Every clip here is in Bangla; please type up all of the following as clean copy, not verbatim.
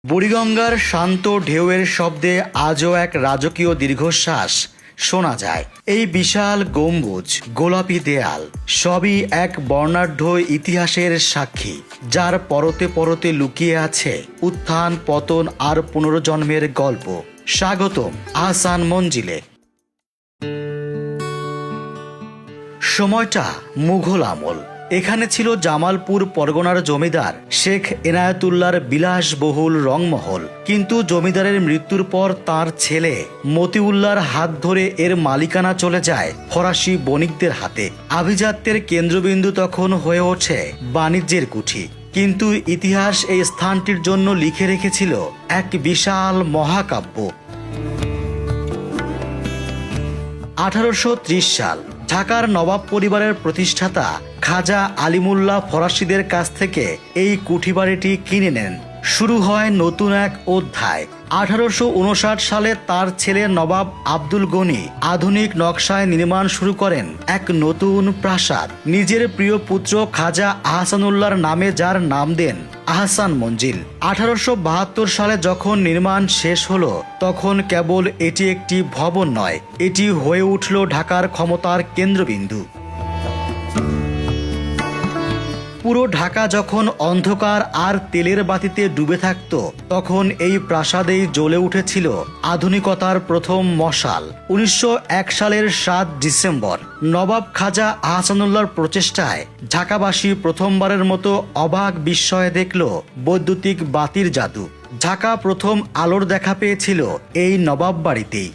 বুড়িগঙ্গার শান্ত ঢেউয়ের শব্দে আজও এক রাজকীয় দীর্ঘশ্বাস শোনা যায়। এই বিশাল গম্বুজ, গোলাপি দেয়াল সবই এক বর্ণাঢ্য ইতিহাসের সাক্ষী, যার পরতে পরতে লুকিয়ে আছে উত্থান, পতন আর পুনর্জন্মের গল্প। স্বাগতম আহসান মঞ্জিলে। সময়টা মুঘল আমল। এখানে ছিল জামালপুর পরগনার জমিদার শেখ এনায়েতুল্লাহর বিলাসবহুল রংমহল। কিন্তু জমিদারের মৃত্যুর পর তার ছেলে মতিউল্লাহর হাত ধরে এর মালিকানা চলে যায় ফরাসি বণিকদের হাতে। আভিজাত্যের কেন্দ্রবিন্দু তখন হয়ে ওঠে বাণিজ্যের কুঠি। কিন্তু ইতিহাস এই স্থানটির জন্য লিখে রেখেছিল এক বিশাল মহাকাব্য। 1830 সাল ঢাকার নবাব পরিবারের প্রতিষ্ঠাতা খাজা আলিমুল্লাহ ফরাসিদের কাছ থেকে এই কুঠিবাড়িটি কিনে নেন। শুরু হয় নতুন এক অধ্যায়। 1859 সালে তার ছেলে নবাব আব্দুল গনি আধুনিক নকশায় নির্মাণ শুরু করেন এক নতুন প্রাসাদ। নিজের প্রিয় পুত্র খাজা আহসানুল্লাহর নামে যার নাম দেন আহসান মঞ্জিল। 1872 সালে যখন নির্মাণ শেষ হলো, তখন কেবল এটি একটি ভবন নয়, এটি হয়ে উঠল ঢাকার ক্ষমতার কেন্দ্রবিন্দু। পুরো ঢাকা যখন অন্ধকার আর তেলের বাতিতে ডুবে থাকত, তখন এই প্রাসাদেই জ্বলে উঠেছিল আধুনিকতার প্রথম মশাল। 1901 সালের 7 ডিসেম্বর নবাব খাজা আহসানুল্লাহর প্রচেষ্টায় ঢাকাবাসী প্রথমবারের মতো অবাক বিস্ময়ে দেখল বৈদ্যুতিক বাতির জাদু। ঢাকা প্রথম আলোর দেখা পেয়েছিল এই নবাব বাড়িতেই।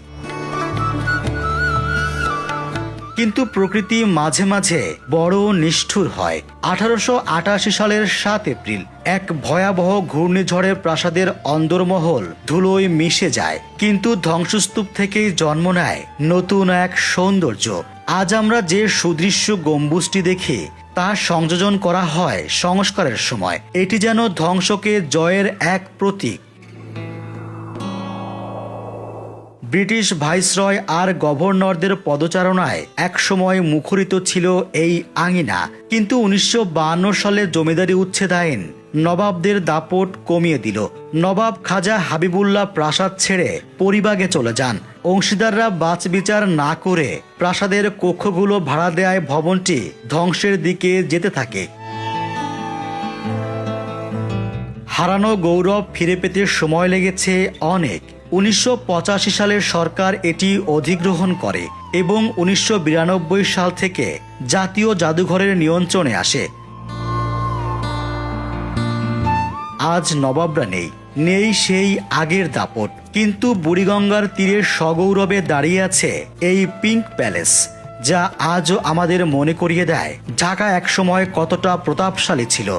কিন্তু প্রকৃতি মাঝে মাঝে বড় নিষ্ঠুর হয়। 1888 সালের 7 এপ্রিল এক ভয়াবহ ঘূর্ণিঝড়ে প্রাসাদের অন্দরমহল ধুলোয় মিশে যায়। কিন্তু ধ্বংসস্তূপ থেকেই জন্ম নেয় নতুন এক সৌন্দর্য। আজ আমরা যে সুদৃশ্য গম্বুজটি দেখি, তা সংযোজন করা হয় সংস্কারের সময়। এটি যেন ধ্বংসকে জয়ের এক প্রতীক। ব্রিটিশ ভাইসরয় আর গভর্নরদের পদচারণায় একসময় মুখরিত ছিল এই আঙিনা। কিন্তু 1952 সালে জমিদারি উচ্ছেদ আইন নবাবদের দাপট কমিয়ে দিল। নবাব খাজা হাবিবুল্লাহ প্রাসাদ ছেড়ে পরিবাগে চলে যান। অংশীদাররা বাছবিচার না করে প্রাসাদের কক্ষগুলো ভাড়া দেয় ভবনটি ধ্বংসের দিকে যেতে থাকে। হারানো গৌরব ফিরে পেতে সময় লেগেছে অনেক। 1985 সালের সরকার এটি অধিগ্রহণ করে এবং 1992 সাল থেকে জাতীয় জাদুঘরের নিয়ন্ত্রণে আসে। আজ নবাবরা নেই সেই আগের দাপট। কিন্তু বুড়িগঙ্গার তীরে সগৌরবে দাঁড়িয়ে আছে এই পিঙ্ক প্যালেস, যা আজও আমাদের মনে করিয়ে দেয় ঢাকা একসময় কতটা প্রতাপশালী ছিল।